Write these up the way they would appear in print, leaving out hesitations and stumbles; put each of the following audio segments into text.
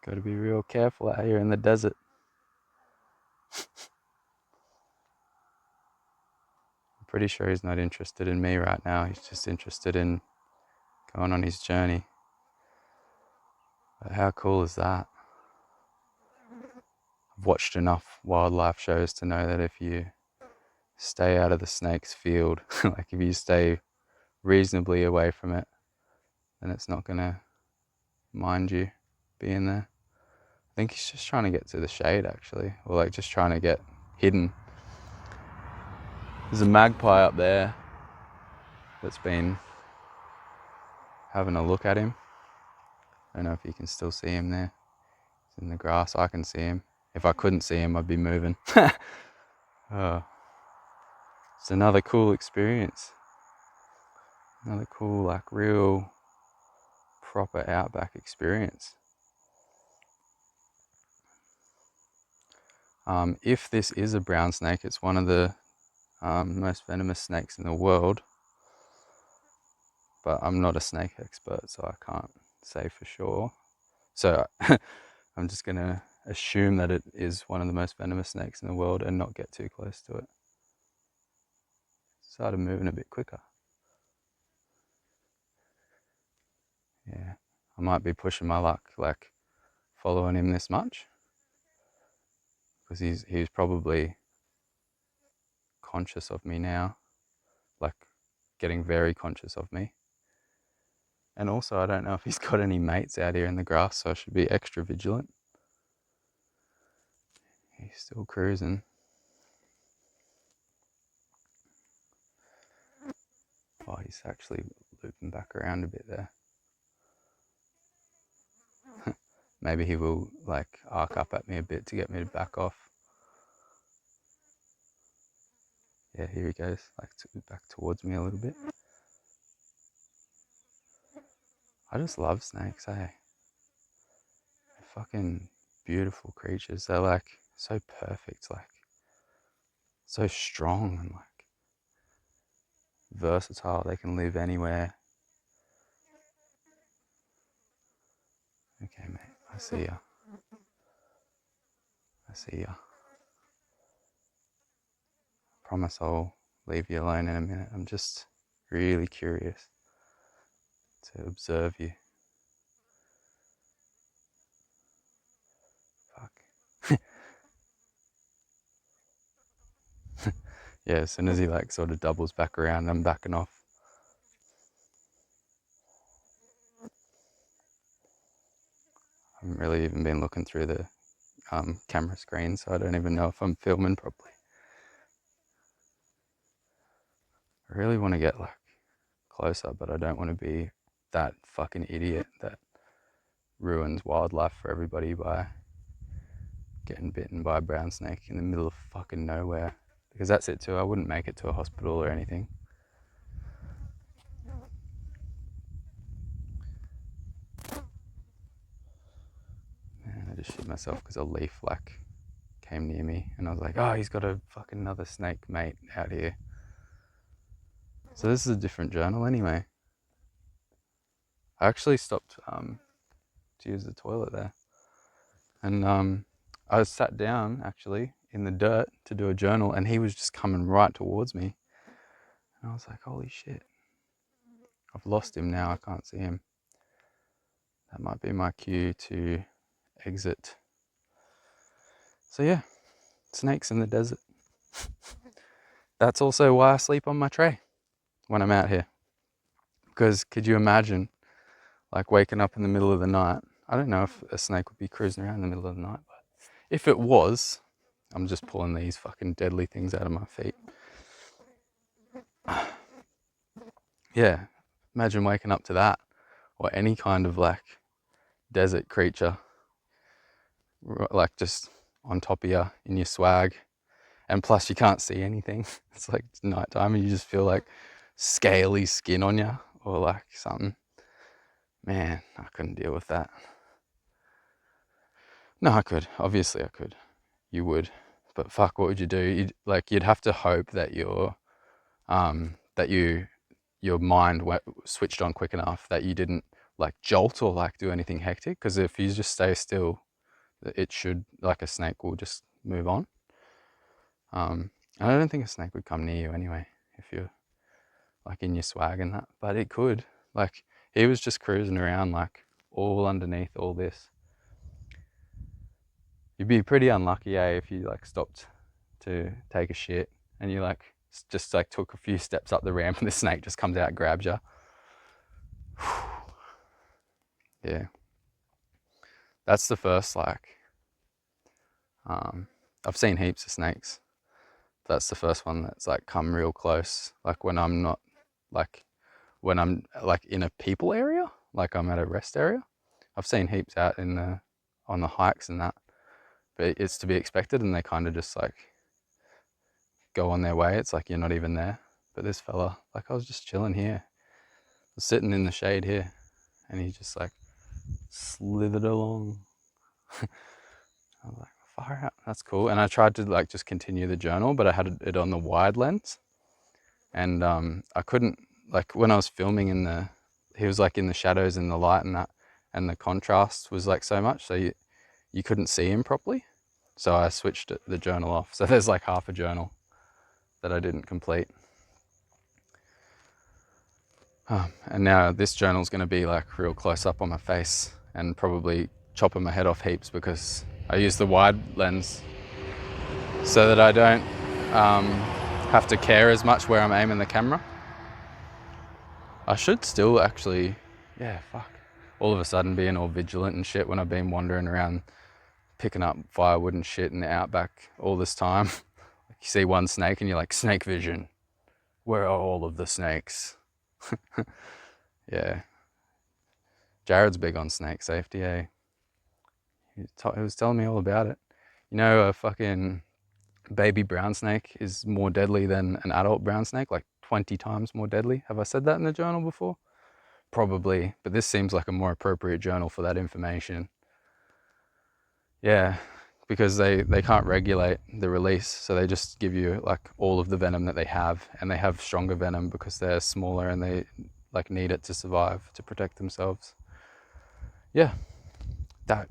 Got to be real careful out here in the desert. I'm pretty sure he's not interested in me right now. He's just interested in going on his journey. But how cool is that? I've watched enough wildlife shows to know that if you stay out of the snake's field, like if you stay reasonably away from it, then it's not going to mind you being there. I think he's just trying to get to the shade, actually, or like just trying to get hidden. There's a magpie up there that's been having a look at him. I don't know if you can still see him there. He's in the grass. I can see him. If I couldn't see him, I'd be moving. Oh, it's another cool experience. Another cool, like, real proper outback experience. If this is a brown snake, it's one of the most venomous snakes in the world. But I'm not a snake expert, so I can't say for sure. So I'm just going to assume that it is one of the most venomous snakes in the world and not get too close to it. Started moving a bit quicker. Yeah, I might be pushing my luck, like following him this much, because he's probably conscious of me now, like getting very conscious of me. And also, I don't know if he's got any mates out here in the grass, so I should be extra vigilant. He's still cruising. Oh, he's actually looping back around a bit there. Maybe he will like arc up at me a bit to get me to back off. Yeah, here he goes, like back towards me a little bit. I just love snakes, eh? They're fucking beautiful creatures. They're like so perfect, like so strong and like versatile. They can live anywhere. Okay, mate, I see ya. I see ya. Promise I'll leave you alone in a minute. I'm just really curious to observe you. Fuck. Yeah, as soon as he like sort of doubles back around, I'm backing off. I haven't really even been looking through the camera screen, so I don't even know if I'm filming properly. I really want to get like closer, but I don't want to be that fucking idiot that ruins wildlife for everybody by getting bitten by a brown snake in the middle of fucking nowhere. Because that's it too, I wouldn't make it to a hospital or anything. Man, I just shit myself because a leaf like came near me and I was like, oh, he's got a fucking another snake mate out here. So this is a different journal anyway. I actually stopped to use the toilet there. And I was sat down actually in the dirt to do a journal and he was just coming right towards me. And I was like, holy shit. I've lost him now, I can't see him. That might be my cue to exit. So yeah, snakes in the desert. That's also why I sleep on my tray when I'm out here. Because could you imagine like waking up in the middle of the night? I don't know if a snake would be cruising around in the middle of the night, but if it was, I'm just pulling these fucking deadly things out of my feet. Yeah, imagine waking up to that, or any kind of like desert creature, like just on top of you in your swag, and plus you can't see anything. It's like nighttime and you just feel like scaly skin on you or like something. Man, I couldn't deal with that. No, I could. Obviously I could. You would. But fuck, what would you do? You'd have to hope that your mind switched on quick enough that you didn't like jolt or like do anything hectic, because if you just stay still, it should, like a snake will just move on. And I don't think a snake would come near you anyway if you're like in your swag and that, but it could. Like he was just cruising around like all underneath all this. You'd be pretty unlucky, if you like stopped to take a shit and you like just like took a few steps up the ramp and the snake just comes out and grabs you. Yeah, that's the first like I've seen heaps of snakes. That's the first one that's like come real close, like when I'm not like when I'm like in a people area, like I'm at a rest area. I've seen heaps out in the on the hikes and that, but it's to be expected, and they kind of just like go on their way. It's like you're not even there. But this fella, like I was just chilling here, I was sitting in the shade here, and he just like slithered along. I was like, far out, that's cool. And I tried to like just continue the journal, but I had it on the wide lens, and I couldn't, like when I was filming he was like in the shadows and the light and that, and the contrast was like so much, so you couldn't see him properly. So I switched the journal off. So there's like half a journal that I didn't complete. And now this journal is going to be like real close up on my face and probably chopping my head off heaps, because I use the wide lens so that I don't have to care as much where I'm aiming the camera. I should still actually, yeah, fuck, all of a sudden being all vigilant and shit when I've been wandering around picking up firewood and shit in the outback all this time. Like you see one snake and you're like, snake vision, where are all of the snakes? Yeah, Jared's big on snake safety, eh? He was telling me all about it. You know, a fucking baby brown snake is more deadly than an adult brown snake, like 20 times more deadly. Have I said that in the journal before? Probably, but this seems like a more appropriate journal for that information. Yeah, because they can't regulate the release, so they just give you like all of the venom that they have, and they have stronger venom because they're smaller and they like need it to survive, to protect themselves. Yeah, that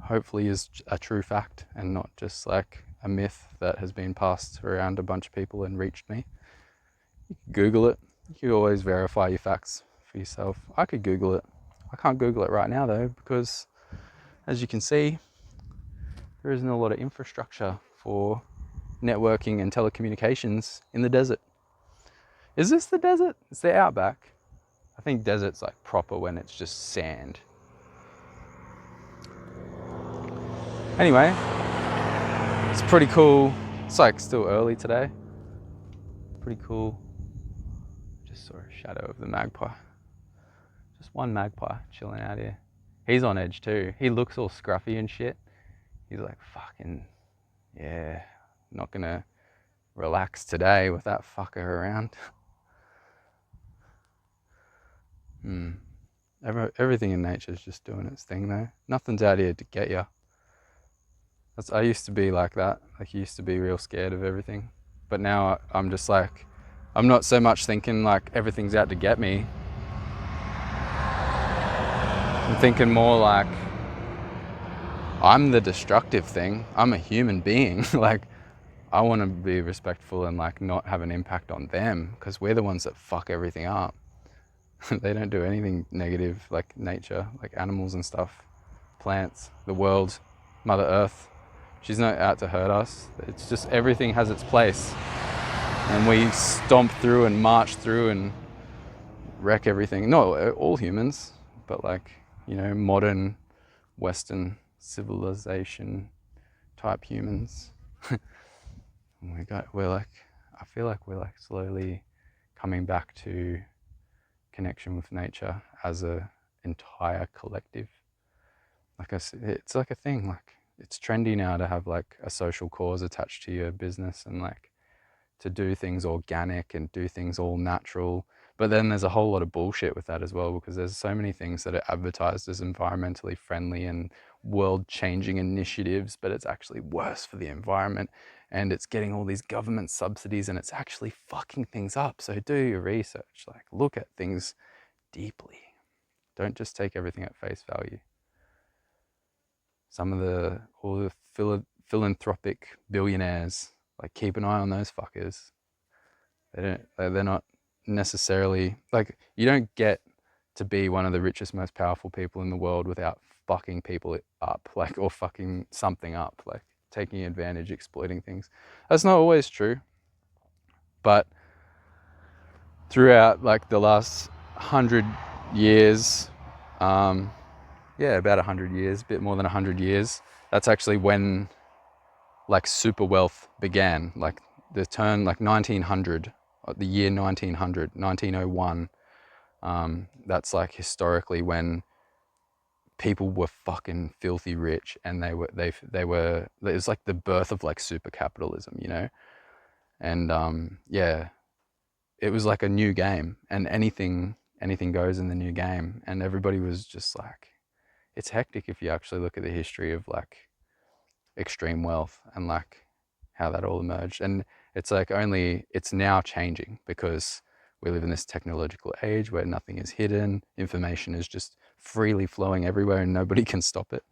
hopefully is a true fact and not just like a myth that has been passed around a bunch of people and reached me. You can Google it. You can always verify your facts for yourself. I could Google it. I can't Google it right now though, because as you can see, there isn't a lot of infrastructure for networking and telecommunications in the desert. Is this the desert? It's the outback. I think desert's like proper when it's just sand. Anyway, it's pretty cool. It's like still early today. Pretty cool. Just saw a shadow of the magpie. Just one magpie chilling out here. He's on edge too. He looks all scruffy and shit. He's like, fucking, yeah, not gonna relax today with that fucker around. Everything in nature is just doing its thing though. Nothing's out here to get you. I used to be like that. Like, I used to be real scared of everything. But now I'm just like, I'm not so much thinking like everything's out to get me. I'm thinking more like, I'm the destructive thing. I'm a human being. Like, I want to be respectful and like not have an impact on them, because we're the ones that fuck everything up. They don't do anything negative, like nature, like animals and stuff, plants, the world, Mother Earth. She's not out to hurt us. It's just everything has its place. And we stomp through and march through and wreck everything. Not all humans, but like, you know, modern Western civilization type humans. We're like, I feel like we're like slowly coming back to connection with nature as a entire collective. Like it's like a thing, like it's trendy now to have like a social cause attached to your business, and like to do things organic and do things all natural. But then there's a whole lot of bullshit with that as well, because there's so many things that are advertised as environmentally friendly and world changing initiatives, but it's actually worse for the environment, and it's getting all these government subsidies and it's actually fucking things up. So do your research, like look at things deeply. Don't just take everything at face value. All the philanthropic billionaires, like, keep an eye on those fuckers. They're not necessarily, like, you don't get to be one of the richest, most powerful people in the world without fucking people up, like, or fucking something up, like taking advantage, exploiting things. That's not always true, but throughout, like, the last 100 years, about 100 years, a bit more than 100 years, that's actually when, like, super wealth began. Like, the turn, like, 1900, the year 1900, 1901, that's, like, historically when people were fucking filthy rich, and it was like the birth of, like, super capitalism, you know? And it was like a new game, and anything goes in the new game, and everybody was just like, it's hectic if you actually look at the history of, like, extreme wealth and, like, how that all emerged. And it's like, it's now changing because we live in this technological age where nothing is hidden, information is just freely flowing everywhere and nobody can stop it.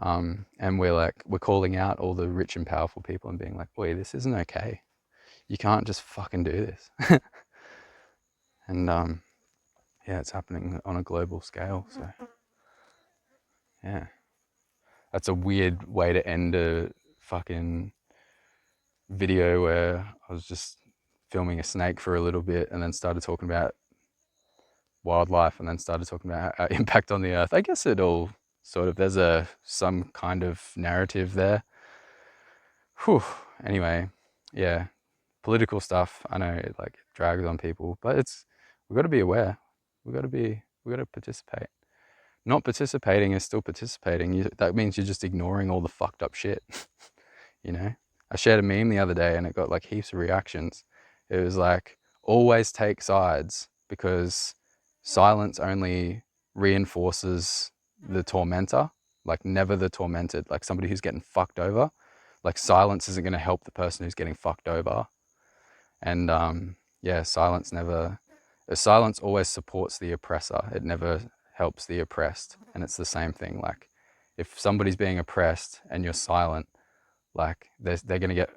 And we're calling out all the rich and powerful people and being like, wait, this isn't okay. You can't just fucking do this. And it's happening on a global scale. So yeah, that's a weird way to end a fucking video where I was just filming a snake for a little bit and then started talking about wildlife and then started talking about our impact on the earth. I guess it all sort of, there's some kind of narrative there. Whew. Anyway, yeah, political stuff, I know it, like, drags on people, but we've got to be aware. We've got to participate. Not participating is still participating. That means you're just ignoring all the fucked up shit. You know, I shared a meme the other day and it got, like, heaps of reactions. It was like, always take sides, because silence only reinforces the tormentor, like, never the tormented. Like, somebody who's getting fucked over, like, silence isn't going to help the person who's getting fucked over. And silence always supports the oppressor. It never helps the oppressed. And it's the same thing. Like, if somebody's being oppressed and you're silent, like, they're going to get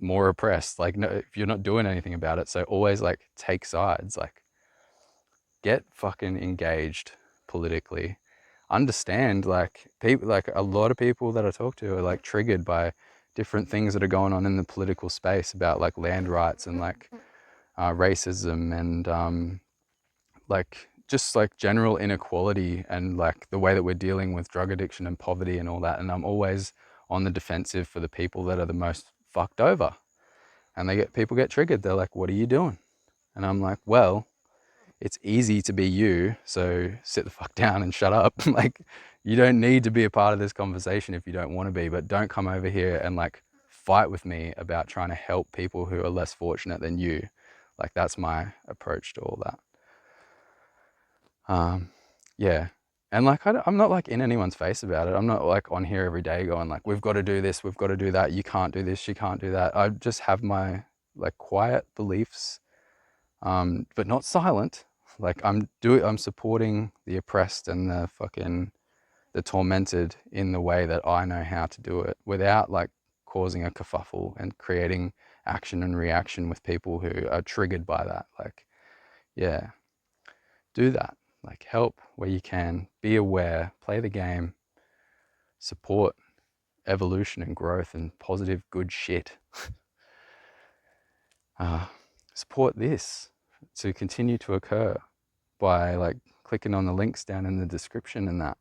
more oppressed. Like, no, if you're not doing anything about it. So always, like, take sides. Like, get fucking engaged politically. Understand, like, people, like, a lot of people that I talk to are, like, triggered by different things that are going on in the political space about, like, land rights and, like, racism and like, just, like, general inequality and, like, the way that we're dealing with drug addiction and poverty and all that. And I'm always on the defensive for the people that are the most fucked over. And people get triggered. They're like, what are you doing? And I'm like, well, it's easy to be you, so sit the fuck down and shut up. Like, you don't need to be a part of this conversation if you don't want to be, but don't come over here and, like, fight with me about trying to help people who are less fortunate than you. Like, that's my approach to all that. Yeah. And, like, I'm not, like, in anyone's face about it. I'm not, like, on here every day going, like, we've got to do this, we've got to do that, you can't do this, you can't do that. I just have my, like, quiet beliefs, but not silent. Like, I'm supporting the oppressed and the tormented in the way that I know how to do it, without, like, causing a kerfuffle and creating action and reaction with people who are triggered by that. Like, yeah, do that. Like, help where you can, be aware, play the game, support evolution and growth and positive, good shit. Support this to continue to occur by, like, clicking on the links down in the description and that.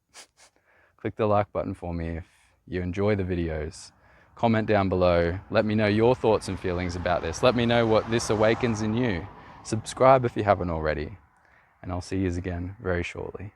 Click the like button for me if you enjoy the videos. Comment down below. Let me know your thoughts and feelings about this. Let me know what this awakens in you. Subscribe if you haven't already. And I'll see you again very shortly.